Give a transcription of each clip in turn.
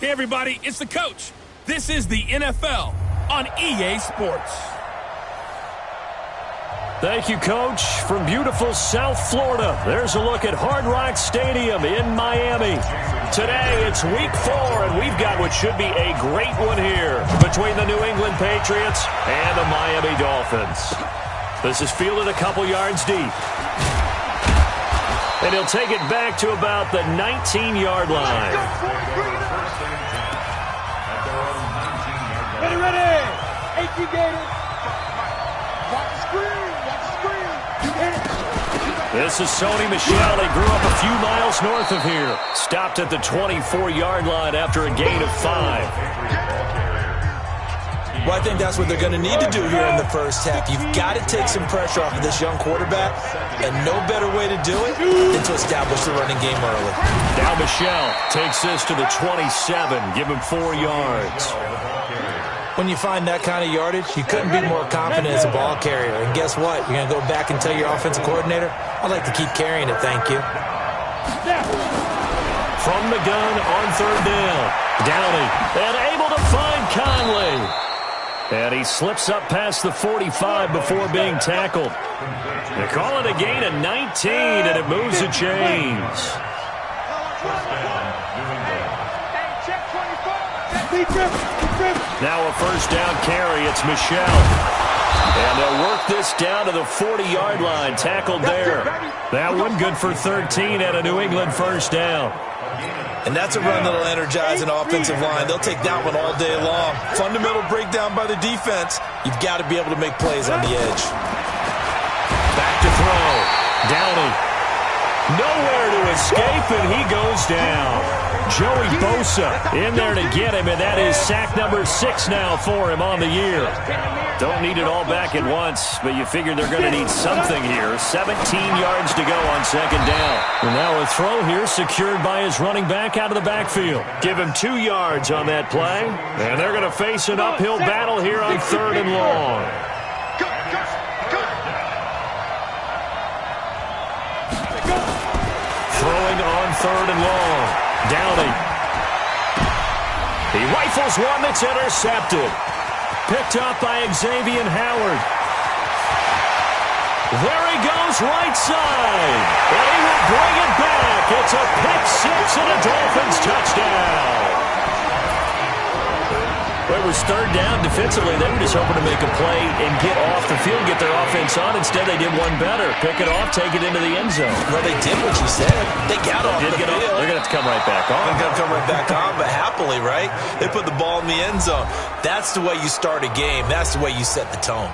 Hey, everybody, it's the coach. This is the NFL on EA Sports. Thank you, Coach. From beautiful South Florida, there's a look at Hard Rock Stadium in Miami. Today, it's Week 4, and we've got what should be a great one here between the New England Patriots and the Miami Dolphins. This is fielded a couple yards deep. And he'll take it back to about the 19-yard line. Ready. HG Gators. Watch the screen. This is Sony Michel. They grew up a few miles north of here. Stopped at the 24-yard line after a gain of 5. Well, I think that's what they're going to need to do here in the first half. You've got to take some pressure off of this young quarterback, and no better way to do it than to establish the running game early. Now Michel takes this to the 27. Give him 4 yards. When you find that kind of yardage, you couldn't be more confident as a ball carrier. And guess what? You're going to go back and tell your offensive coordinator, I'd like to keep carrying it, thank you. From the gun on third down. Downey, and able to find Conley. And he slips up past the 45 before being tackled. They call it a gain of 19, and it moves the chains. Now a first down carry. It's Michel. And they'll work this down to the 40-yard line. Tackled there. That one good for 13 at a New England first down. And that's a run that'll energize an offensive line. They'll take that one all day long. Fundamental breakdown by the defense. You've got to be able to make plays on the edge. Back to throw. Downey. Nowhere to escape, and he goes down. Joey Bosa in there to get him, and that is sack number 6 now for him on the year. Don't need it all back at once, but you figure they're going to need something here. 17 yards to go on second down. And now a throw here secured by his running back out of the backfield. Give him 2 yards on that play, and they're going to face an uphill battle here on third and long. Throwing on third and long. Downey. He rifles one that's intercepted. Picked up by Xavier Howard. There he goes, right side. And he will bring it back. It's a pick 6 and a Dolphins touchdown. It was third down. Defensively, they were just hoping to make a play and get off the field, get their offense on. Instead, they did one better. Pick it off, take it into the end zone. Well, they did what you said. They got off the field. They're going to have to come right back on. They're going to come right back on, but happily, right? They put the ball in the end zone. That's the way you start a game. That's the way you set the tone.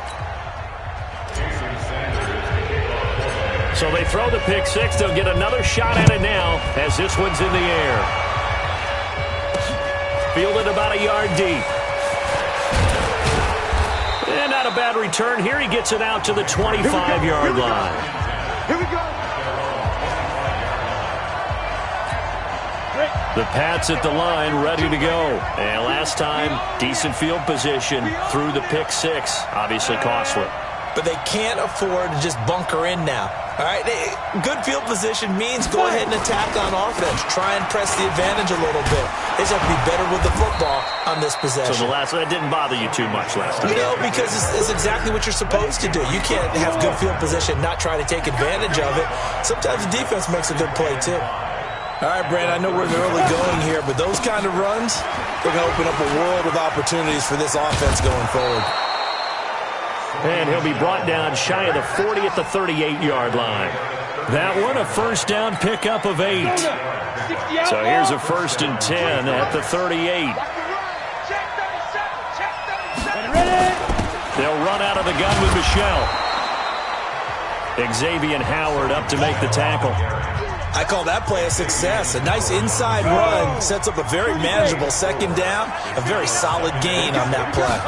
So they throw the pick 6. They'll get another shot at it now as this one's in the air. Fielded about a yard deep. And not a bad return here. He gets it out to the 25-yard line. Here we go. The Pats at the line, ready to go. And last time, decent field position through the pick 6. Obviously costly. But they can't afford to just bunker in now. All right, good field position means go ahead and attack on offense. Try and press the advantage a little bit. They just have to be better with the football on this possession. So that didn't bother you too much last time. No, because it's exactly what you're supposed to do. You can't have good field position, not try to take advantage of it. Sometimes the defense makes a good play, too. All right, Brandon, I know we're in the early going here, but those kind of runs, they're going to open up a world of opportunities for this offense going forward. And he'll be brought down shy of the 40 at the 38-yard line. That one, a first down pickup of 8. So here's a 1st and 10 at the 38. They'll run out of the gun with Michel. Xavier Howard up to make the tackle. I call that play a success. A nice inside run sets up a very manageable second down. A very solid gain on that play.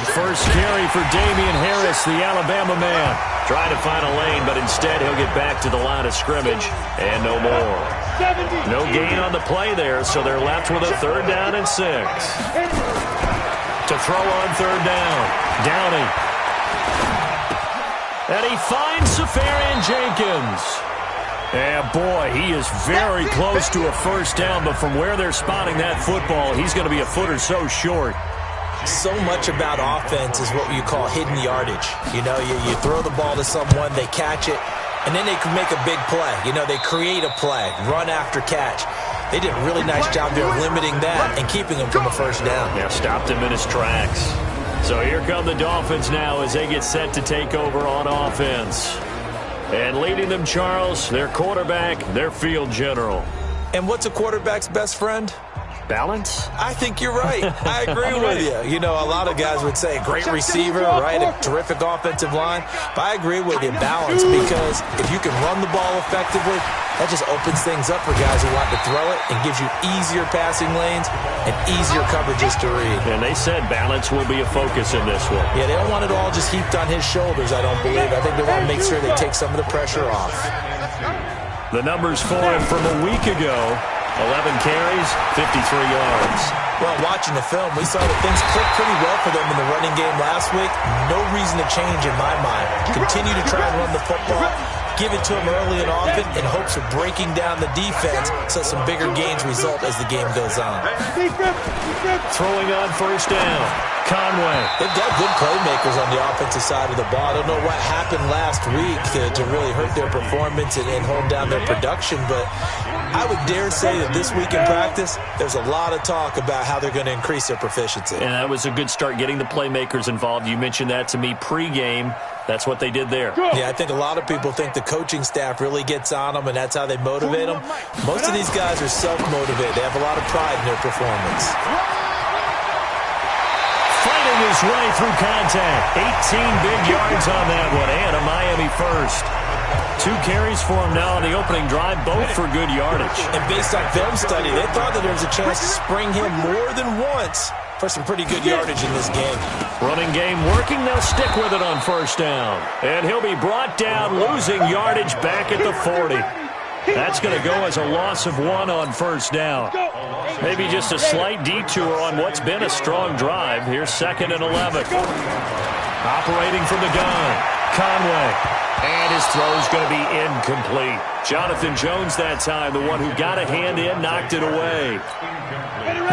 First carry for Damian Harris, the Alabama man. Trying to find a lane, but instead he'll get back to the line of scrimmage. And no more. No gain on the play there, so they're left with a 3rd down and 6. To throw on 3rd down. Downey. And he finds Safarian Jenkins. And boy, he is very close to a first down, but from where they're spotting that football, he's going to be a foot or so short. So much about offense is what you call hidden yardage. You know, you throw the ball to someone, they catch it, and then they can make a big play. You know, they create a play, run after catch. They did a really nice job there limiting that and keeping him from a first down. Yeah, stopped him in his tracks. So here come the Dolphins now as they get set to take over on offense. And leading them, Charles, their quarterback, their field general. And what's a quarterback's best friend? Balance? I think you're right. I agree with you. You know, a lot of guys would say great receiver, right? A terrific offensive line. But I agree with you, balance, because if you can run the ball effectively, that just opens things up for guys who want to throw it and gives you easier passing lanes and easier coverages to read. And they said balance will be a focus in this one. Yeah, they don't want it all just heaped on his shoulders, I don't believe. I think they want to make sure they take some of the pressure off. The numbers for him from a week ago. 11 carries, 53 yards. Well, watching the film, we saw that things clicked pretty well for them in the running game last week. No reason to change in my mind. Continue to try and run the football. Give it to him early and often in hopes of breaking down the defense so some bigger gains result as the game goes on. Throwing on first down. Conway. They've got good playmakers on the offensive side of the ball. I don't know what happened last week to really hurt their performance and hold down their production, but I would dare say that this week in practice, there's a lot of talk about how they're going to increase their proficiency. And that was a good start, getting the playmakers involved. You mentioned that to me pregame. That's what they did there. Yeah, I think a lot of people think the coaching staff really gets on them, and that's how they motivate them. Most of these guys are self-motivated. They have a lot of pride in their performance. Fighting his way through contact. 18 big yards on that one, and a Miami first. 2 carries for him now on the opening drive, both for good yardage. And based on film study, they thought that there was a chance to spring him more than once for some pretty good yardage in this game. Running game working. They'll stick with it on first down. And he'll be brought down, losing yardage back at the 40. That's going to go as a loss of 1 on first down. Maybe just a slight detour on what's been a strong drive. Here's 2nd and 11. Operating from the gun, Conway. And his throw's going to be incomplete. Jonathan Jones that time, the one who got a hand in, knocked it away.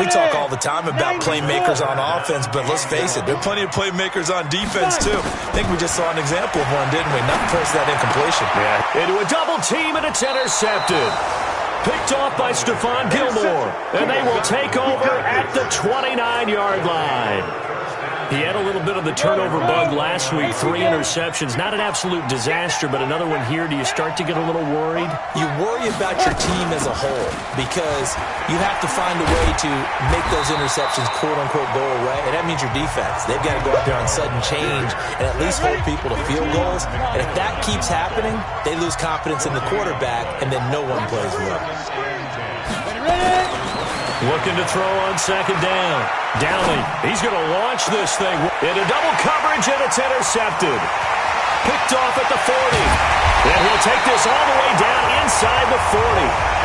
We talk all the time about playmakers on offense, but let's face it, there are plenty of playmakers on defense, too. I think we just saw an example of one, didn't we? Not force that incompletion. Yeah, into a double team, and it's intercepted. Picked off by Stephon Gilmore, and they will take over at the 29-yard line. He had a little bit of the turnover bug last week, 3 interceptions. Not an absolute disaster, but another one here. Do you start to get a little worried? You worry about your team as a whole because you have to find a way to make those interceptions quote-unquote go away, and that means your defense. They've got to go out there on sudden change and at least hold people to field goals. And if that keeps happening, they lose confidence in the quarterback, and then no one plays well. Looking to throw on 2nd down. Downey, he's going to launch this thing into double coverage, and it's intercepted. Picked off at the 40. And he'll take this all the way down inside the 40.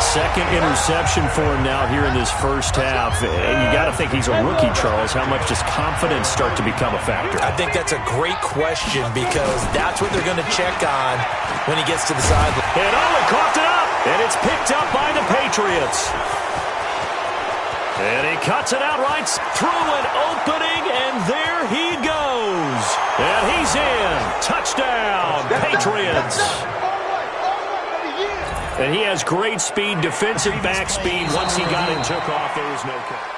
2nd interception for him now here in this first half. And you got to think he's a rookie, Charles. How much does confidence start to become a factor? I think that's a great question because that's what they're going to check on when he gets to the sideline. And he coughed it up. And it's picked up by the Patriots. And he cuts it out right through an opening, and there he goes. And he's in. Touchdown, Patriots. And he has great speed, defensive back speed. Once he got it, took off, there was no catch.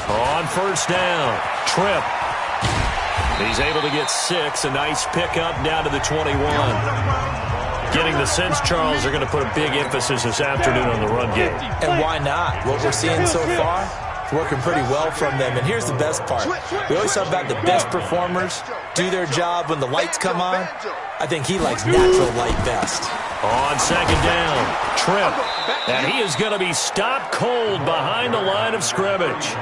On first down, Tripp. He's able to get 6. A nice pickup down to the 21. Getting the sense, Charles, they're going to put a big emphasis this afternoon on the run game. And why not? What we're seeing so far, it's working pretty well from them. And here's the best part. We always talk about the best performers do their job when the lights come on. I think he likes natural light best. On 2nd down, Tripp. And he is going to be stopped cold behind the line of scrimmage.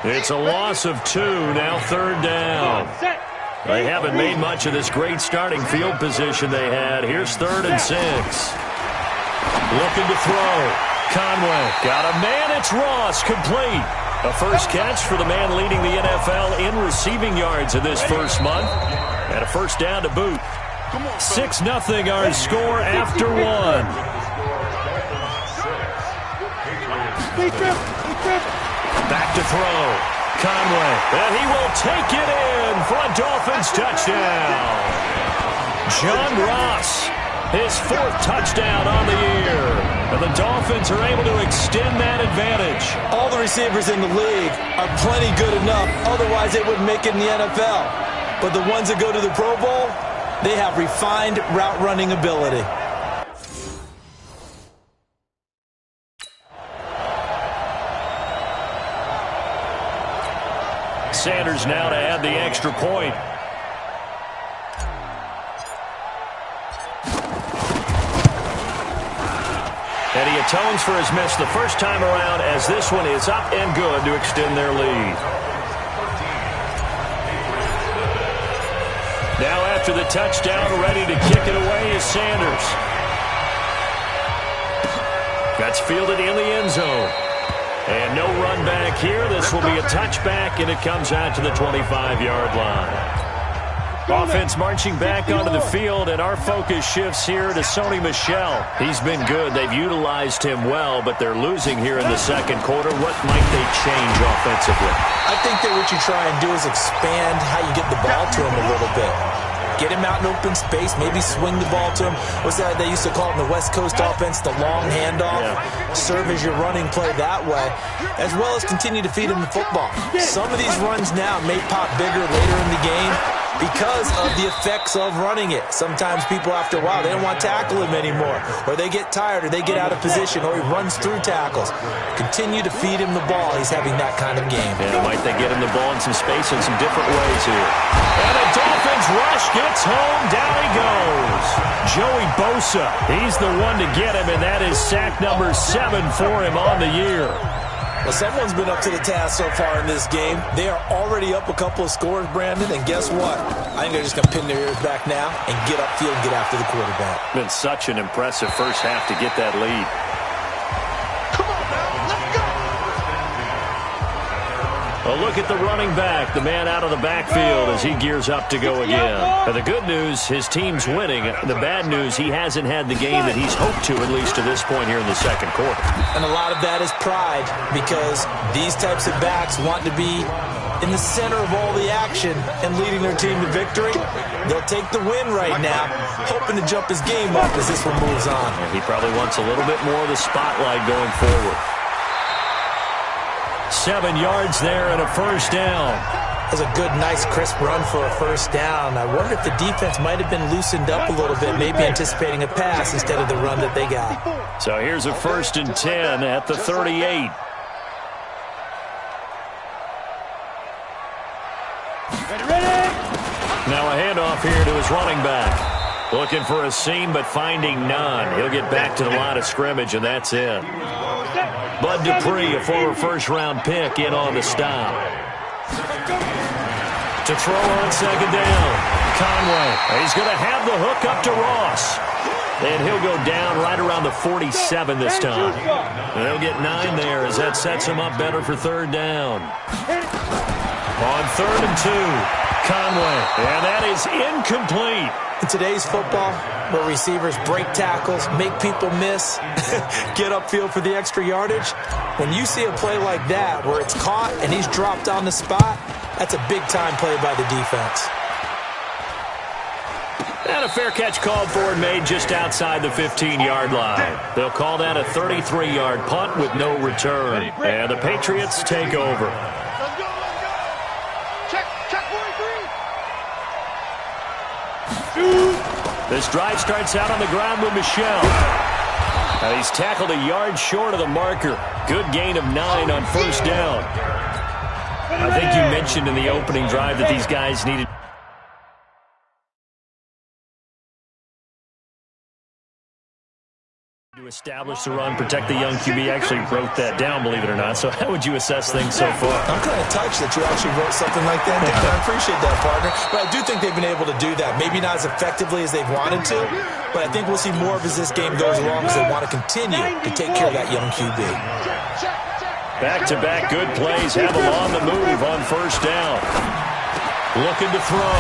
It's a loss of 2, now 3rd down. They haven't made much of this great starting field position they had. Here's 3rd and 6. Looking to throw. Conway got a man. It's Ross, complete. A first catch for the man leading the NFL in receiving yards in this first month. And a first down to boot. 6-0 our score after one. Back to throw. Conway. And he will take it in for a Dolphins touchdown. John Ross, his 4th touchdown on the year. And the Dolphins are able to extend that advantage. All the receivers in the league are plenty good enough. Otherwise, they wouldn't make it in the NFL. But the ones that go to the Pro Bowl, they have refined route running ability. Sanders now to add the extra point. And he atones for his miss the first time around, as this one is up and good to extend their lead. Now after the touchdown, ready to kick it away is Sanders. That's fielded in the end zone. And no run back here. This will be a touchback, and it comes out to the 25-yard line. Offense marching back onto the field, and our focus shifts here to Sony Michel. He's been good. They've utilized him well, but they're losing here in the second quarter. What might they change offensively? I think that what you try and do is expand how you get the ball to him a little bit. Get him out in open space, maybe swing the ball to him. What's that they used to call it in the West Coast offense, the long handoff? Yeah. Serve as your running play that way, as well as continue to feed him the football. Some of these runs now may pop bigger later in the game because of the effects of running it. Sometimes people, after a while, they don't want to tackle him anymore, or they get tired, or they get out of position, or he runs through tackles. Continue to feed him the ball. He's having that kind of game. Yeah, might they get him the ball in some space in some different ways here. And the Dolphins rush gets home. Down he goes. Joey Bosa, he's the one to get him, and that is sack number 7 for him on the year. Well, someone's been up to the task so far in this game. They are already up a couple of scores, Brandon, and guess what? I think they're just going to pin their ears back now and get upfield and get after the quarterback. Been such an impressive first half to get that lead. Come on now, let's go! A look at the running back, the man out of the backfield as he gears up to go again. Now, the good news, his team's winning. The bad news, he hasn't had the game that he's hoped to, at least to this point here in the second quarter. And a lot of that is pride, because these types of backs want to be in the center of all the action and leading their team to victory. They'll take the win right now, hoping to jump his game up as this one moves on. And he probably wants a little bit more of the spotlight going forward. 7 yards there and a first down. That's a good, nice, crisp run for a first down. I wonder if the defense might have been loosened up a little bit, maybe anticipating a pass instead of the run that they got. So here's a 1st and 10 at the 38. Now a handoff here to his running back. Looking for a seam, but finding none. He'll get back to the line of scrimmage, and that's it. Bud Dupree, a former first-round pick, in on the stop. To throw on second down. Conway. He's going to have the hook up to Ross. And he'll go down right around the 47 this time. And they'll get 9 there as that sets him up better for third down. On 3rd and 2, Conway. And that is incomplete. In today's football, where receivers break tackles, make people miss, get upfield for the extra yardage, when you see a play like that where it's caught and he's dropped on the spot, that's a big-time play by the defense. And a fair catch called for and made just outside the 15-yard line. They'll call that a 33-yard punt with no return. And the Patriots take over. Let's go! Check 43! This drive starts out on the ground with Michel. He's tackled a yard short of the marker. Good gain of 9 on first down. I think you mentioned in the opening drive that these guys needed to establish the run, protect the young QB. Actually wrote that down, believe it or not. So how would you assess things so far? I'm kind of touched that you actually wrote something like that down. I appreciate that, partner. But I do think they've been able to do that. Maybe not as effectively as they've wanted to, but I think we'll see more of as this game goes along because they want to continue to take care of that young QB. Back-to-back good plays have him on the move on first down. Looking to throw.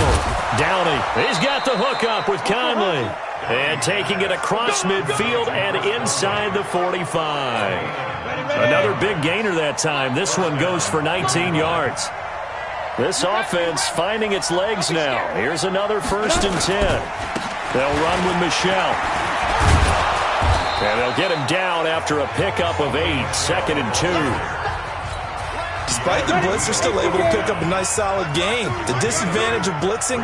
Downey. He's got the hook up with Conley. And taking it across midfield and inside the 45. Another big gainer that time. This one goes for 19 yards. This offense finding its legs now. Here's another 1st and 10. They'll run with Michelle. And they'll get him down after a pickup of 8. 2nd and 2. Despite the blitz, they're still able to pick up a nice solid gain. The disadvantage of blitzing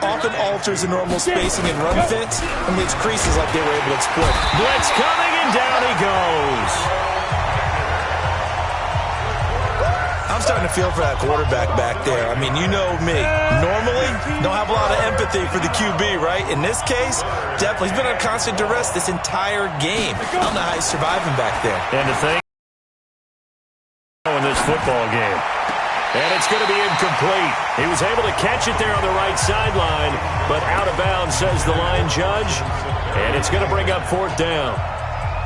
often alters the normal spacing and run fits and makes creases like they were able to exploit. Blitz coming and down he goes. I'm starting to feel for that quarterback back there. I mean, you know me. Normally, don't have a lot of empathy for the QB, right? In this case, definitely. He's been under constant duress this entire game. I don't know how he's surviving back there. And to think in this football game. And it's going to be incomplete. He was able to catch it there on the right sideline, but out of bounds, says the line judge. And it's going to bring up 4th down.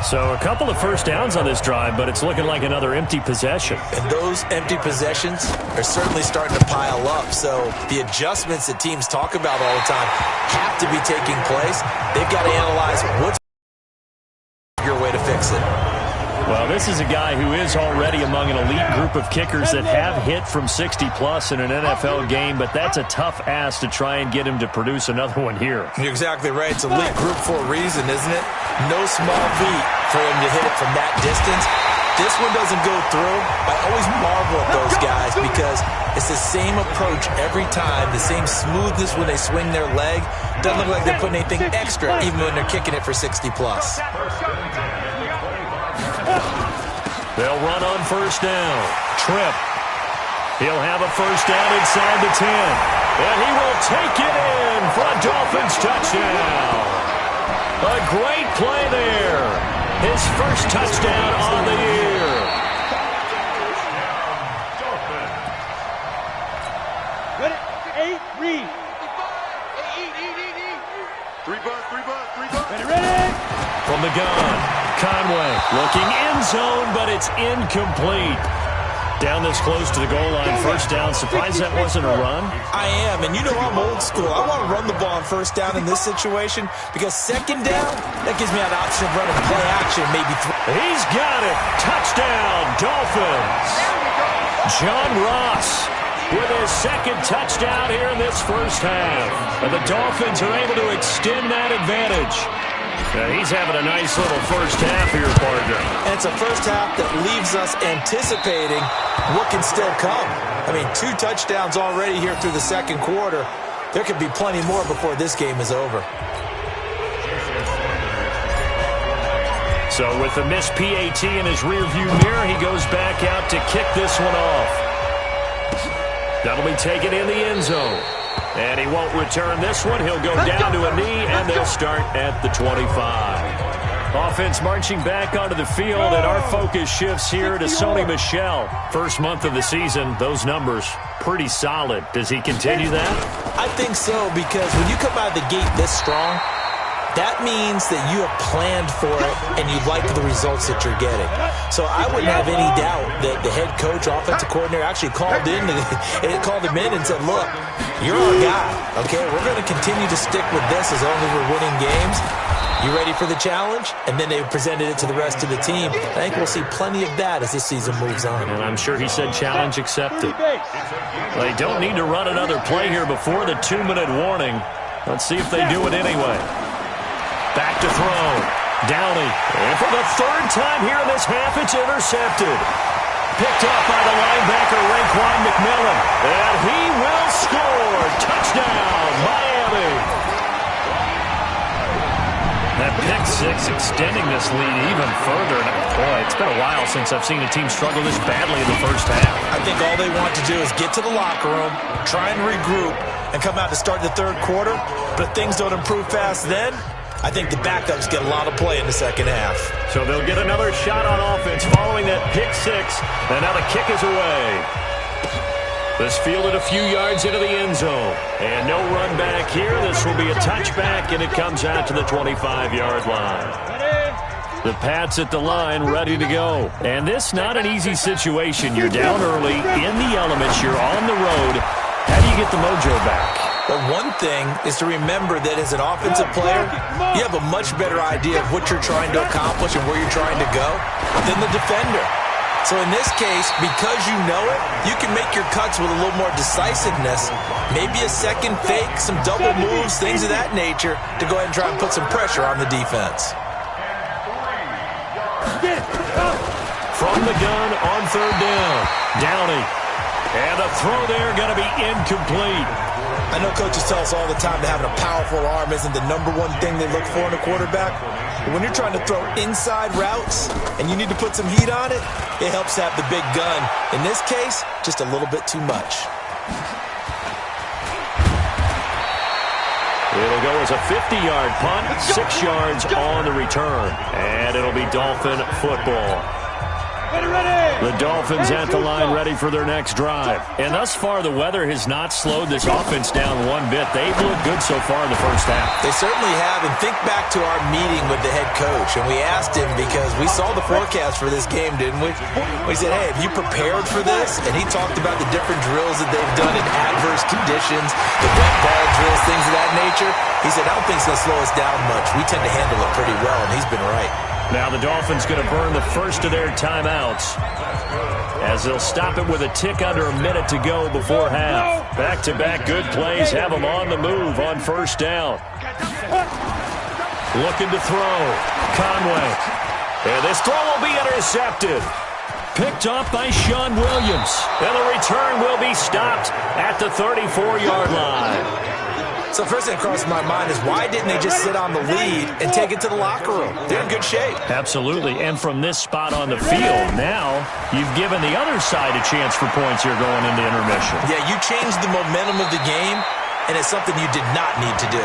So a couple of first downs on this drive, but it's looking like another empty possession. And those empty possessions are certainly starting to pile up. So the adjustments that teams talk about all the time have to be taking place. They've got to analyze what's your way to fix it. Well, this is a guy who is already among an elite group of kickers that have hit from 60-plus in an NFL game, but that's a tough ask to try and get him to produce another one here. You're exactly right. It's elite group for a reason, isn't it? No small feat for him to hit it from that distance. This one doesn't go through. I always marvel at those guys because it's the same approach every time, the same smoothness when they swing their leg. Doesn't look like they're putting anything extra even when they're kicking it for 60-plus. They'll run on first down. Tripp. He'll have a first down inside the 10. And he will take it in for a Dolphins touchdown. A great play there. His first touchdown on the year. Ready? 8, read. 3 bucks. Ready? From the gun, Conway looking end zone, but it's incomplete. Down this close to the goal line, first down. Surprised that wasn't a run? I am, and you know I'm old school. I want to run the ball on first down in this situation because second down, that gives me an option of running play action, maybe He's got it. Touchdown, Dolphins. John Ross with his second touchdown here in this first half. And the Dolphins are able to extend that advantage. He's having a nice little first half here, partner. And it's a first half that leaves us anticipating what can still come. I mean, 2 touchdowns already here through the second quarter. There could be plenty more before this game is over. So with the missed PAT in his rearview mirror, he goes back out to kick this one off. That'll be taken in the end zone. And he won't return this one. He'll go down to a knee, and they'll start at the 25. Offense marching back onto the field, and our focus shifts here to Sony Michel. First month of the season, those numbers pretty solid. Does he continue that? I think so, because when you come out of the gate this strong, that means that you have planned for it and you like the results that you're getting. So I wouldn't have any doubt that the head coach, offensive coordinator, actually called him in and said, look, you're our guy, okay? We're going to continue to stick with this as long as we're winning games. You ready for the challenge? And then they presented it to the rest of the team. I think we'll see plenty of that as this season moves on. And I'm sure he said challenge accepted. They don't need to run another play here before the 2-minute warning. Let's see if they do it anyway. Back to throw. Downey. And for the 3rd time here in this half, it's intercepted. Picked up by the linebacker, Raekwon McMillan. And he will score. Touchdown, Miami. That pick 6 extending this lead even further. Boy, it's been a while since I've seen a team struggle this badly in the first half. I think all they want to do is get to the locker room, try and regroup, and come out to start the third quarter. But if things don't improve fast then, I think the backups get a lot of play in the second half. So they'll get another shot on offense following that pick 6. And now the kick is away. This fielded a few yards into the end zone. And no run back here. This will be a touchback, and it comes out to the 25-yard line. The Pats at the line, ready to go. And this not an easy situation. You're down early, in the elements, you're on the road. How do you get the mojo back? Well, one thing is to remember that as an offensive player, you have a much better idea of what you're trying to accomplish and where you're trying to go than the defender. So in this case, because you know it, you can make your cuts with a little more decisiveness, maybe a second fake, some double moves, things of that nature, to go ahead and try and put some pressure on the defense. From the gun on third down, Downey. And the throw there going to be incomplete. I know coaches tell us all the time that having a powerful arm isn't the number one thing they look for in a quarterback. But when you're trying to throw inside routes and you need to put some heat on it, it helps to have the big gun. In this case, just a little bit too much. It'll go as a 50-yard punt, 6 yards on the return. And it'll be Dolphin football. The Dolphins at the line ready for their next drive. And thus far, the weather has not slowed this offense down one bit. They've looked good so far in the first half. They certainly have. And think back to our meeting with the head coach. And we asked him because we saw the forecast for this game, didn't we? We said, hey, have you prepared for this? And he talked about the different drills that they've done in adverse conditions, the wet ball drills, things of that nature. He said, I don't think it's going to slow us down much. We tend to handle it pretty well, and he's been right. Now the Dolphins going to burn the first of their timeouts as they'll stop it with a tick under a minute to go before half. Back-to-back good plays have them on the move on first down. Looking to throw. Conway. And this throw will be intercepted. Picked off by Sean Williams. And the return will be stopped at the 34-yard line. So first thing that crosses my mind is why didn't they just sit on the lead and take it to the locker room? They're in good shape. Absolutely. And from this spot on the field, now you've given the other side a chance for points here going into intermission. Yeah, you changed the momentum of the game, and it's something you did not need to do.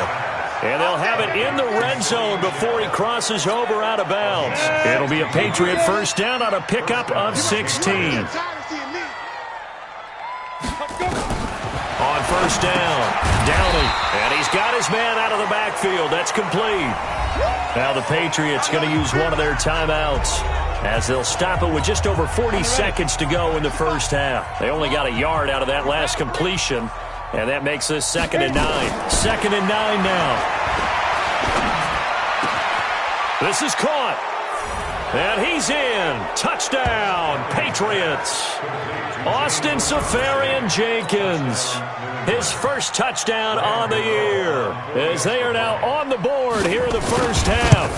And they'll have it in the red zone before he crosses over out of bounds. It'll be a Patriot first down on a pickup of 16. On first down, Downey, and he's got his man out of the backfield. That's complete. Now the Patriots going to use one of their timeouts as they'll stop it with just over 40 seconds to go in the first half. They only got a yard out of that last completion, and that makes this 2nd and 9. 2nd and 9 now. This is caught. And he's in. Touchdown, Patriots. Austin Seferian-Jenkins. His first touchdown on the year as they are now on the board here in the first half.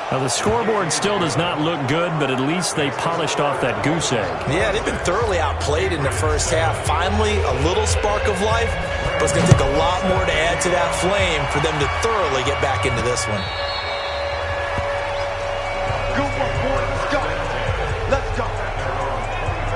Now, the scoreboard still does not look good, but at least they polished off that goose egg. Yeah, they've been thoroughly outplayed in the first half. Finally, a little spark of life, but it's going to take a lot more to add to that flame for them to thoroughly get back into this one.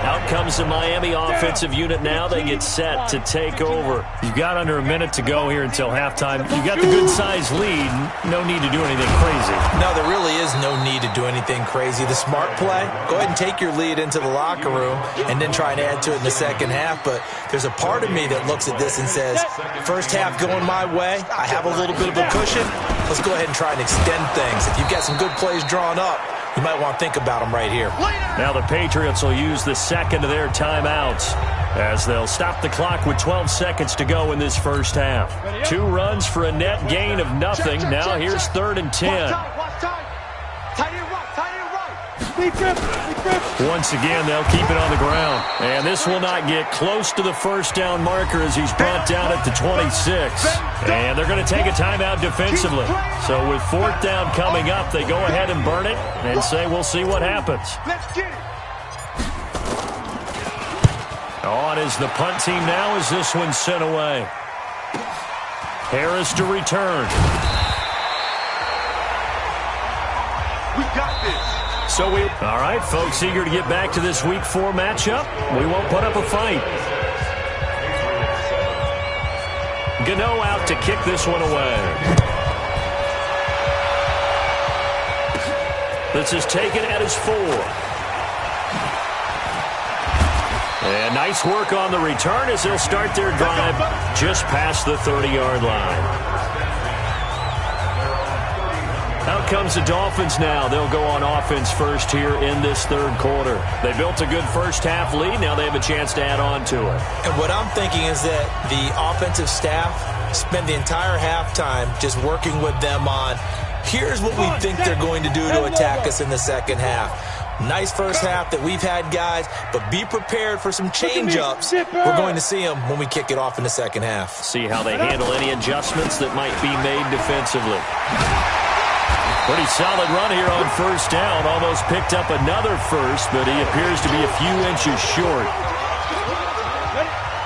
Out comes the Miami offensive unit now. They get set to take over. You've got under a minute to go here until halftime. You've got the good-sized lead. No need to do anything crazy. No, there really is no need to do anything crazy. The smart play, go ahead and take your lead into the locker room and then try and add to it in the second half. But there's a part of me that looks at this and says, first half going my way, I have a little bit of a cushion. Let's go ahead and try and extend things. If you've got some good plays drawn up, you might want to think about them right here. Now the Patriots will use the second of their timeouts as they'll stop the clock with 12 seconds to go in this first half. 2 runs for a net gain of nothing. Now here's 3rd and 10. Once again, they'll keep it on the ground. And this will not get close to the first down marker as he's brought down at the 26. And they're going to take a timeout defensively. So with 4th down coming up, they go ahead and burn it and say we'll see what happens. On is the punt team now as this one's sent away. Harris to return. We got this. All right, folks, eager to get back to this Week 4 matchup. We won't put up a fight. Gano out to kick this one away. This is taken at his 4. And nice work on the return as they'll start their drive just past the 30-yard line. Out comes the Dolphins now. They'll go on offense first here in this third quarter. They built a good first-half lead. Now they have a chance to add on to it. And what I'm thinking is that the offensive staff spend the entire halftime just working with them on, here's what we think they're going to do to attack us in the second half. Nice first half that we've had, guys, but be prepared for some change-ups. We're going to see them when we kick it off in the second half. See how they handle any adjustments that might be made defensively. Pretty solid run here on first down. Almost picked up another first, but he appears to be a few inches short.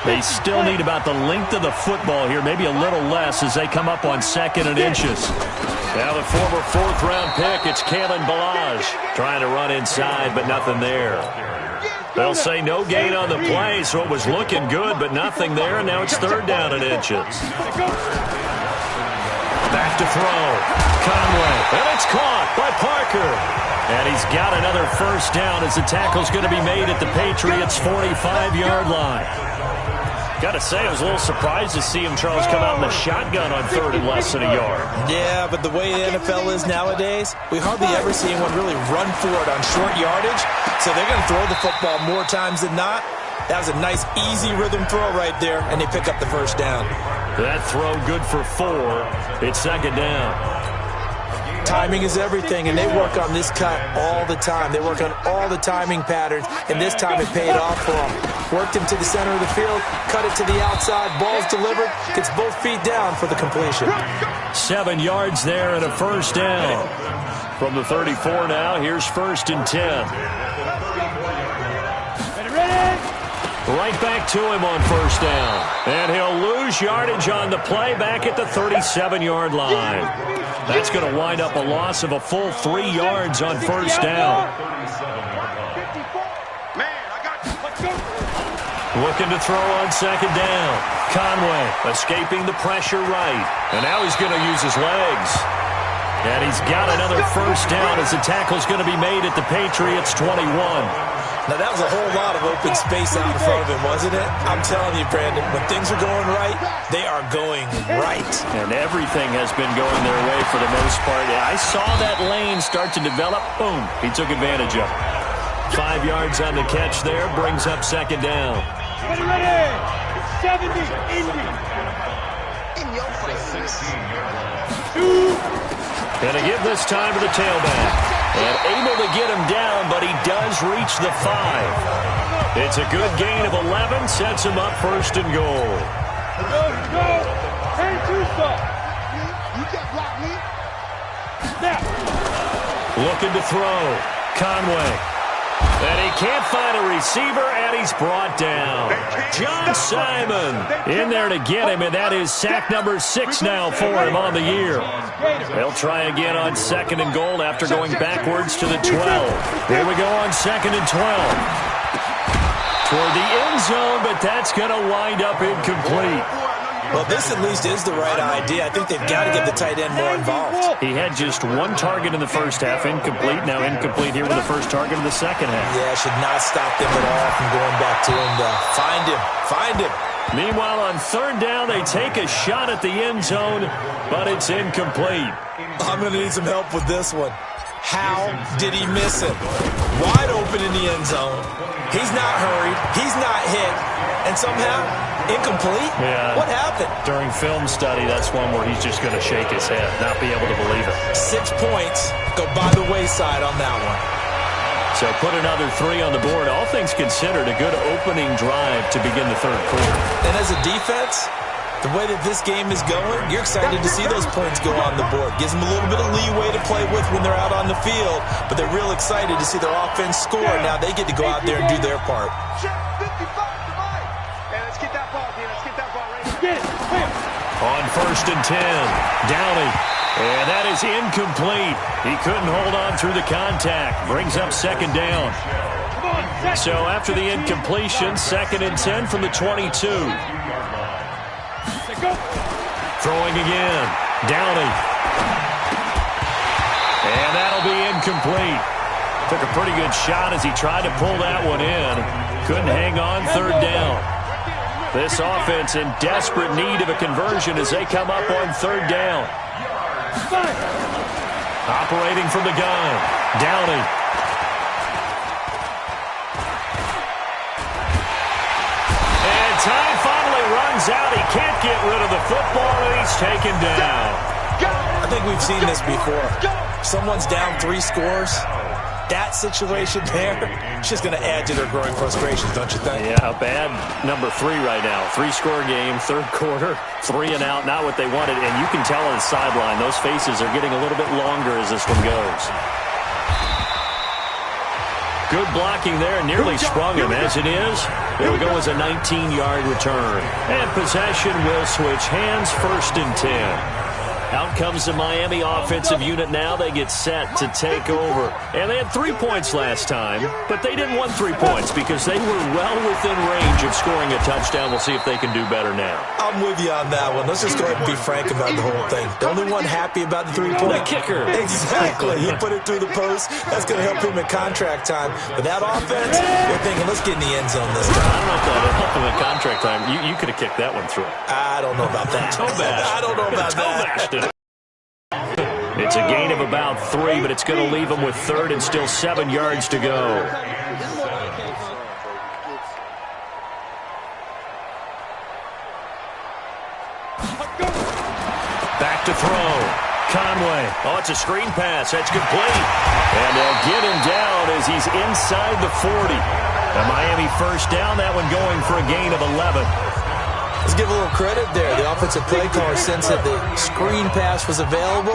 They still need about the length of the football here, maybe a little less as they come up on second and inches. Now the former fourth-round pick, it's Kalen Ballage trying to run inside, but nothing there. They'll say no gain on the play, so it was looking good, but nothing there, and now it's third down and inches. Back to throw. Conway, and it's caught by Parker. And he's got another first down as the tackle's going to be made at the Patriots' 45-yard line. Got to say, I was a little surprised to see him, Charles, come out in the shotgun on third and less than a yard. Yeah, but the way the NFL is nowadays, we hardly ever see anyone really run for it on short yardage. So they're going to throw the football more times than not. That was a nice, easy rhythm throw right there, and they pick up the first down. That throw good for 4. It's second down. Timing is everything, and they work on this cut all the time. They work on all the timing patterns, and this time it paid off for them. Worked him to the center of the field, cut it to the outside, ball's delivered, gets both feet down for the completion. 7 yards there and a first down. From the 34 now, here's first and 10. Right back to him on first down. And he'll lose yardage on the play back at the 37-yard line. That's going to wind up a loss of a full 3 yards on first down. Looking to throw on second down. Conway escaping the pressure right. And now he's going to use his legs. And he's got another first down as the tackle's going to be made at the Patriots' 21. Now, that was a whole lot of open space out in front of him, wasn't it? I'm telling you, Brandon, when things are going right, they are going right. And everything has been going their way for the most part. I saw that lane start to develop. Boom. He took advantage of it. 5 yards on the catch there. Brings up second down. Ready. 70, Indy. In your face. Gonna give this time to the tailback. And able to get him down, but he does reach the 5. It's a good gain of 11, sets him up first and goal. Go. Hey, two-stop. You can't block me. Snap. Looking to throw. Conway. And he can't find a receiver, and he's brought down. John Simon in there to get him, and that is sack number 6 now for him on the year. They'll try again on second and goal after going backwards to the 12. Here we go on second and 12. Toward the end zone, but that's going to wind up incomplete. Well, this at least is the right idea. I think they've got to get the tight end more involved. He had just 1 target in the first half, incomplete. Now incomplete here with the first target in the second half. Yeah, should not stop them at all from going back to him to find him. Meanwhile, on third down, they take a shot at the end zone, but it's incomplete. I'm going to need some help with this one. How did he miss it? Wide open in the end zone. He's not hurried. He's not hit. And somehow, incomplete? Yeah. What happened? During film study, that's one where he's just going to shake his head, not be able to believe it. 6 points go by the wayside on that one. So put another 3 on the board. All things considered, a good opening drive to begin the third quarter. And as a defense, the way that this game is going, you're excited to see those points go on the board. Gives them a little bit of leeway to play with when they're out on the field, but they're real excited to see their offense score. Now they get to go out there and do their part. On first and 10, Downey. And that is incomplete. He couldn't hold on through the contact. Brings up second down. So after the incompletion, second and 10 from the 22. Throwing again. Downey. And that'll be incomplete. Took a pretty good shot as he tried to pull that one in. Couldn't hang on third down. This offense in desperate need of a conversion as they come up on third down. Operating from the gun. Downey. And time finally runs out. He can't get rid of the football, and he's taken down. I think we've seen this before. Someone's down 3 scores. That situation there, it's just going to add to their growing frustrations, don't you think? Yeah, a bad number 3 right now. 3-score game, third quarter, 3 and out, not what they wanted. And you can tell on the sideline, those faces are getting a little bit longer as this one goes. Good blocking there, nearly sprung him. As it is, it'll go as a 19-yard return. And possession will switch hands, 1st and 10. Out comes the Miami offensive unit now. They get set to take over. And they had 3 points last time, but they didn't want 3 points because they were well within range of scoring a touchdown. We'll see if they can do better now. I'm with you on that one. Let's just go ahead and be frank about the whole thing. The only one happy about the 3-point. The kicker. Exactly. He put it through the post. That's going to help him at contract time. But that offense, they're thinking, let's get in the end zone this time. I don't know if that would help him at contract time. You could have kicked that one through. I don't know about that. I don't know about that. It's a gain of about 3, but it's going to leave them with 3rd and still 7 yards to go. Back to throw. Conway. Oh, it's a screen pass. That's complete. And they'll get him down as he's inside the 40. A Miami first down. That one going for a gain of 11. Let's give a little credit there. The offensive play caller sensed that the screen pass was available.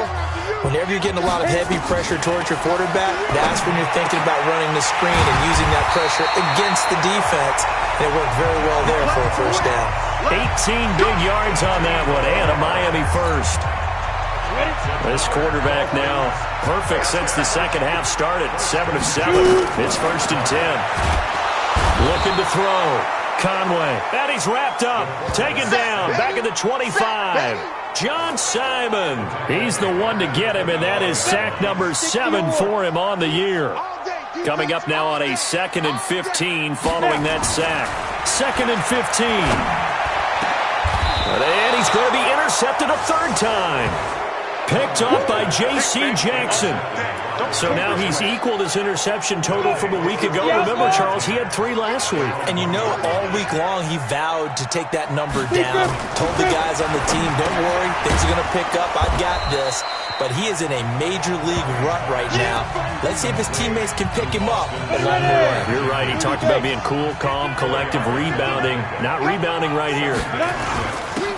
Whenever you're getting a lot of heavy pressure towards your quarterback, that's when you're thinking about running the screen and using that pressure against the defense. And it worked very well there for a first down. 18 big yards on that one, and a Miami first. This quarterback now perfect since the second half started. 7 of 7. It's 1st and 10. Looking to throw. Conway. And he's wrapped up. Taken down. Back at the 25. John Simon. He's the one to get him, and that is sack number 7 for him on the year. Coming up now on a 2nd and 15 following that sack. 2nd and 15. And he's going to be intercepted a 3rd time. Picked off by J.C. Jackson. So now he's equaled his interception total from a week ago. Remember, Charles, he had 3 last week. And you know, all week long he vowed to take that number down. Told the guys on the team, don't worry, things are going to pick up. I got this. But he is in a major league rut right now. Let's see if his teammates can pick him up along the way. You're right. He talked about being cool, calm, collective, rebounding. Not rebounding right here.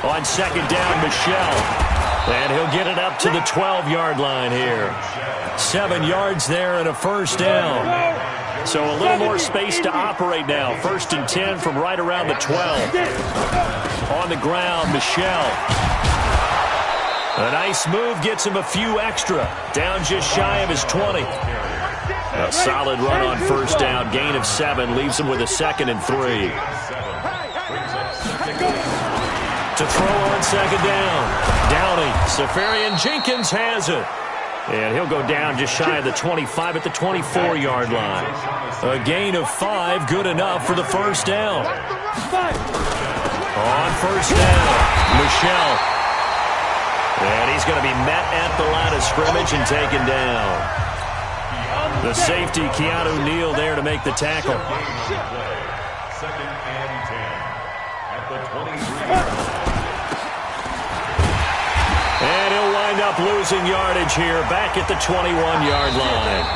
On 2nd down, Michelle. And he'll get it up to the 12-yard line here. 7 yards there and a first down. So a little more space to operate now. 1st and 10 from right around the 12. On the ground, Michelle. A nice move gets him a few extra. Down just shy of his 20. A solid run on first down. Gain of 7 leaves him with a 2nd and 3. To throw on 2nd down. Downey. Safarian Jenkins has it. And he'll go down just shy of the 25 at the 24-yard line. A gain of 5, good enough for the first down. On first down, Michelle. And he's going to be met at the line of scrimmage and taken down. The safety, Keanu Neal, there to make the tackle. 2nd and 10 at the 23. And he'll wind up losing yardage here back at the 21-yard line.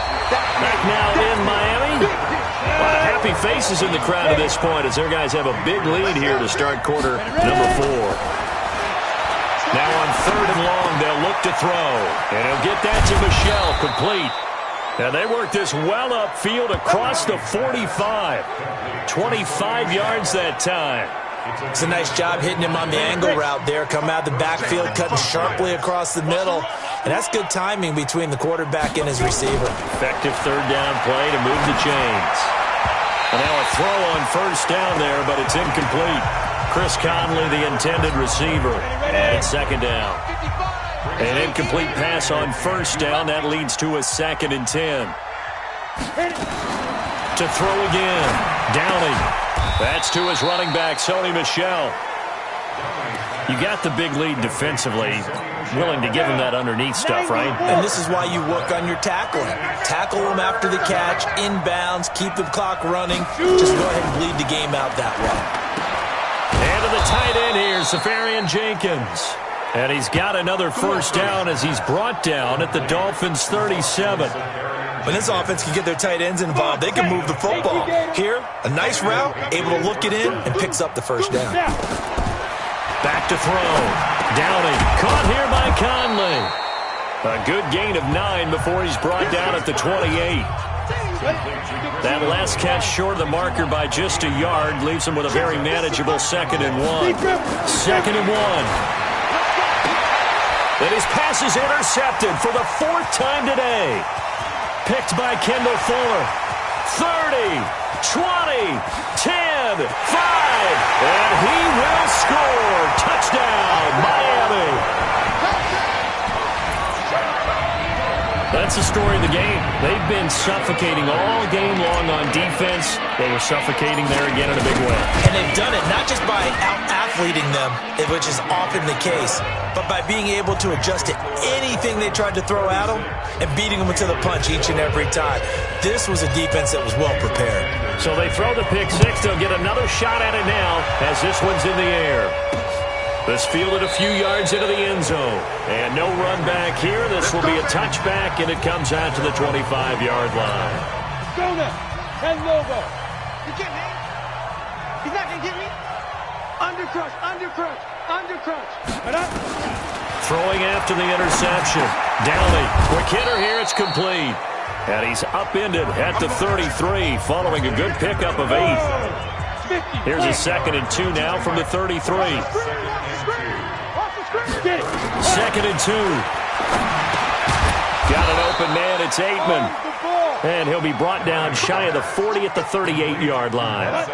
Back now in Miami. A lot of happy faces in the crowd at this point as their guys have a big lead here to start quarter number 4. Now on 3rd and long, they'll look to throw. And he'll get that to Michelle, complete. And they work this well upfield across the 45. 25 yards that time. It's a nice job hitting him on the angle route there. Come out of the backfield, cutting sharply across the middle. And that's good timing between the quarterback and his receiver. Effective 3rd down play to move the chains. And now a throw on first down there, but it's incomplete. Chris Conley, the intended receiver. And it's 2nd down. An incomplete pass on first down. That leads to a 2nd and 10. To throw again. Downing. That's to his running back, Sony Michel. You got the big lead defensively. Willing to give him that underneath stuff, right? And this is why you work on your tackling. Tackle him after the catch, inbounds, keep the clock running. Just go ahead and bleed the game out that way. And to the tight end here, Safarian Jenkins. And he's got another first down as he's brought down at the Dolphins' 37. When this offense can get their tight ends involved, they can move the football. Here, a nice route, able to look it in, and picks up the first down. Back to throw. Downing. Caught here by Conley. A good gain of 9 before he's brought down at the 28. That last catch short of the marker by just a yard leaves him with a very manageable 2nd and 1. 2nd and 1. And his pass is intercepted for the 4th time today. Picked by Kendall Fuller. 30, 20, 10, 5. And he will score. Touchdown, Miami. That's the story of the game. They've been suffocating all game long on defense. They were suffocating there again in a big way. And they've done it not just by out-athleting them, which is often the case, but by being able to adjust to anything they tried to throw at them and beating them to the punch each and every time. This was a defense that was well prepared. So they throw the pick six. They'll get another shot at it now as this one's in the air. This fielded a few yards into the end zone. And no run back here. This will be a touchback, and it comes out to the 25-yard line. Go now. Head logo. You get me? He's not going to get me? Undercrush, undercrush, undercrush. Throwing after the interception. Downing. Quick hitter here. It's complete. And he's upended at the 33 following a good pickup of 8. Here's a 2nd and 2 now from the 33. 2nd and 2. Got an open man. It's Aitman. And he'll be brought down shy of the 40 at the 38-yard line.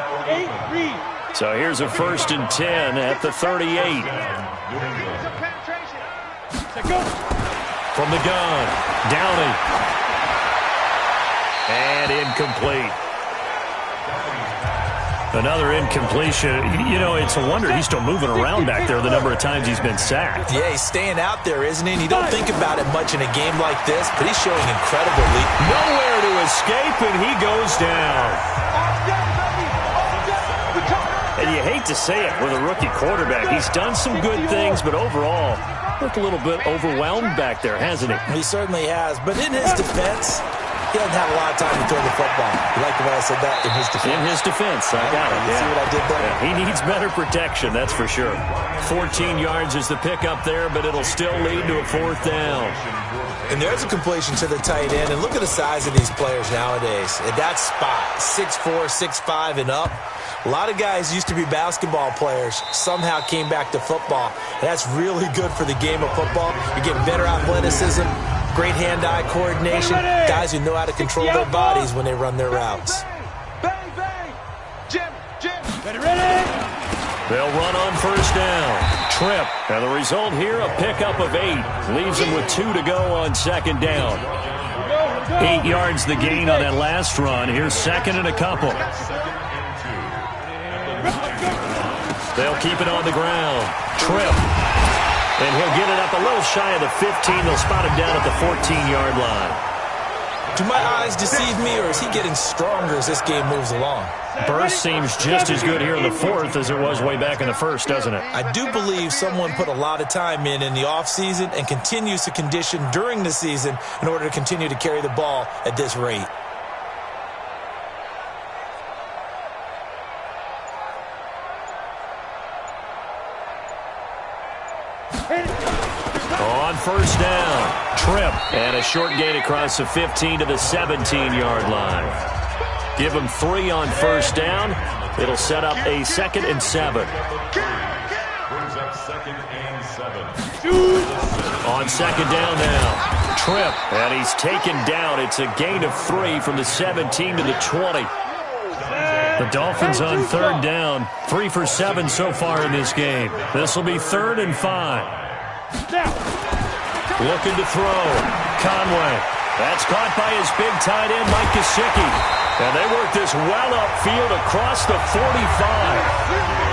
So here's a 1st and 10 at the 38. From the gun. Downing. And incomplete. Another incompletion. You know, it's a wonder he's still moving around back there the number of times he's been sacked. Yeah, he's staying out there, isn't he? And you don't think about it much in a game like this, but he's showing incredible lead. Nowhere to escape, and he goes down. And you hate to say it with a rookie quarterback. He's done some good things, but overall, looked a little bit overwhelmed back there, hasn't he? He certainly has. But in his defense, he doesn't have a lot of time to throw the football. You like the way I said that? In his defense. In his defense. I got it. You see what I did there? Yeah, he needs better protection, that's for sure. 14 yards is the pickup there, but it'll still lead to a 4th down. And there's a completion to the tight end. And look at the size of these players nowadays. At that spot, 6'4", 6'5", and up. A lot of guys used to be basketball players, somehow came back to football. And that's really good for the game of football. You're getting better athleticism, great hand-eye coordination, guys who know how to control their bodies when they run their routes. Bang, bang. Jim. Ready? They'll run on 1st down. Trip. And the result here, a pickup of 8. Leaves them with 2 to go on 2nd down. 8 yards the gain on that last run. Here's 2nd and a couple. They'll keep it on the ground. Trip. And he'll get it up a little shy of the 15. They'll spot him down at the 14-yard line. Do my eyes deceive me, or is he getting stronger as this game moves along? Burst seems just as good here in the 4th as it was way back in the 1st, doesn't it? I do believe someone put a lot of time in the offseason and continues to condition during the season in order to continue to carry the ball at this rate. On 1st down, Trip, and a short gain across the 15 to the 17-yard line. Give him 3 on 1st down. It'll set up a 2nd and 7. Brings up 2nd and 7. On 2nd down now, Trip, and he's taken down. It's a gain of 3 from the 17 to the 20. The Dolphins on 3rd down, 3 for 7 so far in this game. This will be 3rd and 5. Looking to throw. Conway. That's caught by his big tight end, Mike Gesicki. And they work this well upfield across the 45.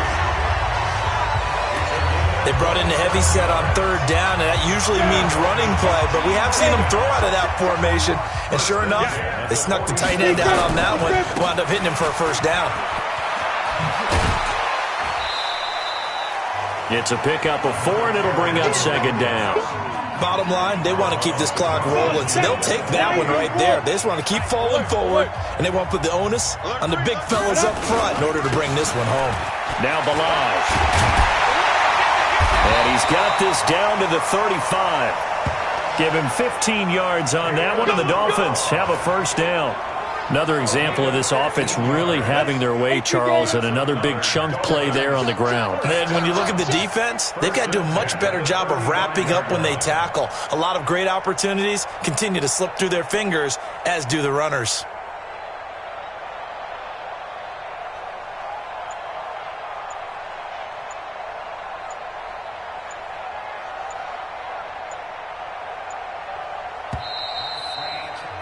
They brought in the heavy set on third down, and that usually means running play, but we have seen them throw out of that formation. And sure enough, they snuck the tight end out on that one, wound up hitting him for a first down. It's a pickup of 4, and it'll bring up second down. Bottom line, they want to keep this clock rolling, so they'll take that one right there. They just want to keep falling forward, and they won't put the onus on the big fellas up front in order to bring this one home. Now Balaj. And he's got this down to the 35. Give him 15 yards on that one, and the Dolphins have a first down. Another example of this offense really having their way, Charles, and another big chunk play there on the ground. And when you look at the defense, they've got to do a much better job of wrapping up when they tackle. A lot of great opportunities continue to slip through their fingers, as do the runners.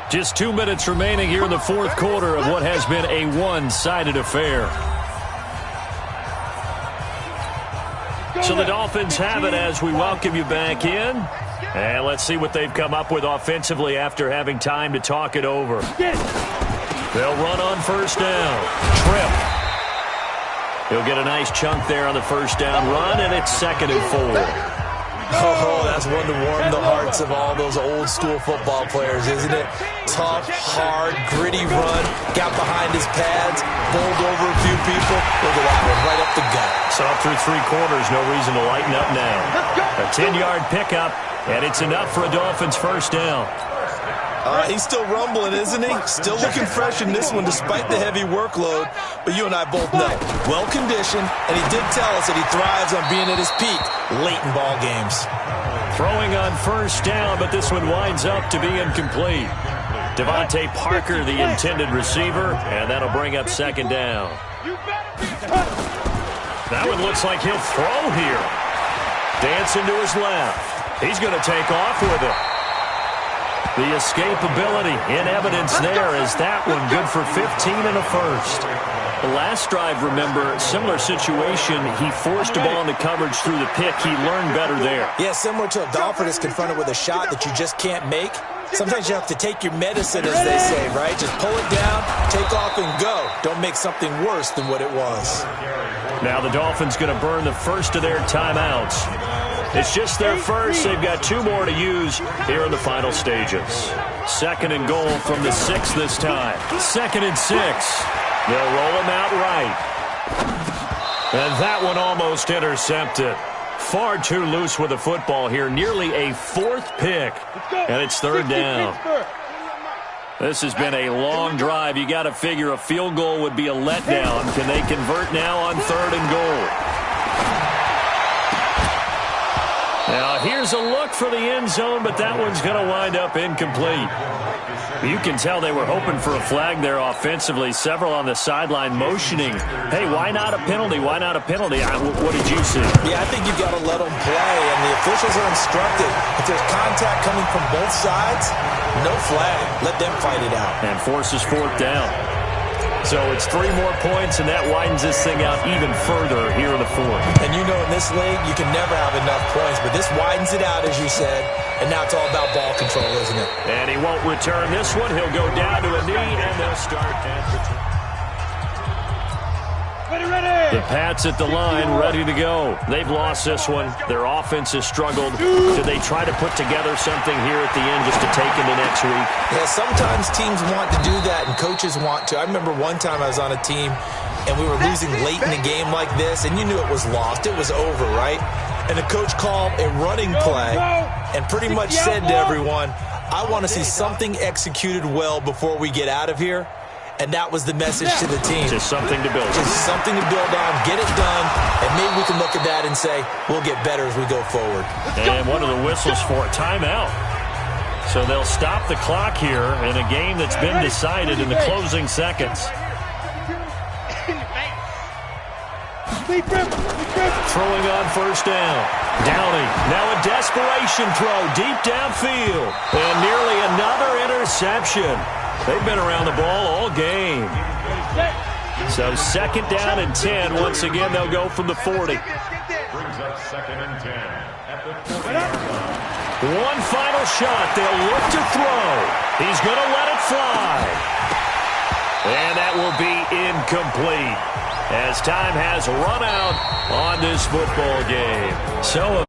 Just 2 minutes remaining here in the fourth quarter of what has been a one-sided affair. So the Dolphins have it as we welcome you back in. And let's see what they've come up with offensively after having time to talk it over. They'll run on first down. Trip. He'll get a nice chunk there on the first down run, and it's 2nd and 4. Oh, that's one to warm the hearts of all those old-school football players, isn't it? Tough, hard, gritty run, got behind his pads, bowled over a few people. Look at that one, right up the gut. So through 3 quarters, no reason to lighten up now. A 10-yard pickup, and it's enough for a Dolphins first down. He's still rumbling, isn't he? Still looking fresh in this one despite the heavy workload. But you and I both know, well-conditioned, and he did tell us that he thrives on being at his peak late in ball games. Throwing on first down, but this one winds up to be incomplete. Devontae Parker, the intended receiver, and that'll bring up second down. That one looks like he'll throw here. Dancing to his left. He's going to take off with it. The escapability in evidence there as that one good for 15 and a first. The last drive, remember, similar situation. He forced the ball into coverage through the pick. He learned better there. Yeah, similar to a golfer that's confronted with a shot that you just can't make. Sometimes you have to take your medicine, as they say, right? Just pull it down, take off, and go. Don't make something worse than what it was. Now the Dolphins going to burn the first of their timeouts. It's just their first. They've got 2 more to use here in the final stages. 2nd and goal from the 6 this time. 2nd and 6. They'll roll him out right. And that one almost intercepted. Far too loose with the football here. Nearly a 4th pick. And it's 3rd down. This has been a long drive. You got to figure a field goal would be a letdown. Can they convert now on 3rd and goal? Now, here's a look for the end zone, but that one's going to wind up incomplete. You can tell they were hoping for a flag there offensively. Several on the sideline motioning. Hey, why not a penalty? Why not a penalty? What did you see? Yeah, I think you've got to let them play, and the officials are instructed. If there's contact coming from both sides, no flag. Let them fight it out. And forces 4th down. So it's 3 more points, and that widens this thing out even further here in the 4th. And you know in this league, you can never have enough points, but this widens it out, as you said, and now it's all about ball control, isn't it? And he won't return this one. He'll go down to a knee, and they'll start at the top. The Pats at the line, ready to go. They've lost this one. Their offense has struggled. Do they try to put together something here at the end just to take into next week? Yeah, sometimes teams want to do that, and coaches want to. I remember one time I was on a team, and we were losing late in the game like this, and you knew it was lost. It was over, right? And the coach called a running play and pretty much said to everyone, I want to see something executed well before we get out of here. And that was the message to the team. Just something to build on. Just something to build on, get it done, and maybe we can look at that and say, we'll get better as we go forward. And one of the whistles for a timeout. So they'll stop the clock here in a game that's been decided in the closing seconds. Throwing on first down. Downing, now a desperation throw deep downfield. And nearly another interception. They've been around the ball all game. So second down and 10. Once again, they'll go from the 40. Brings up second and 10 at the 40. One final shot. They'll look to throw. He's going to let it fly. And that will be incomplete as time has run out on this football game. So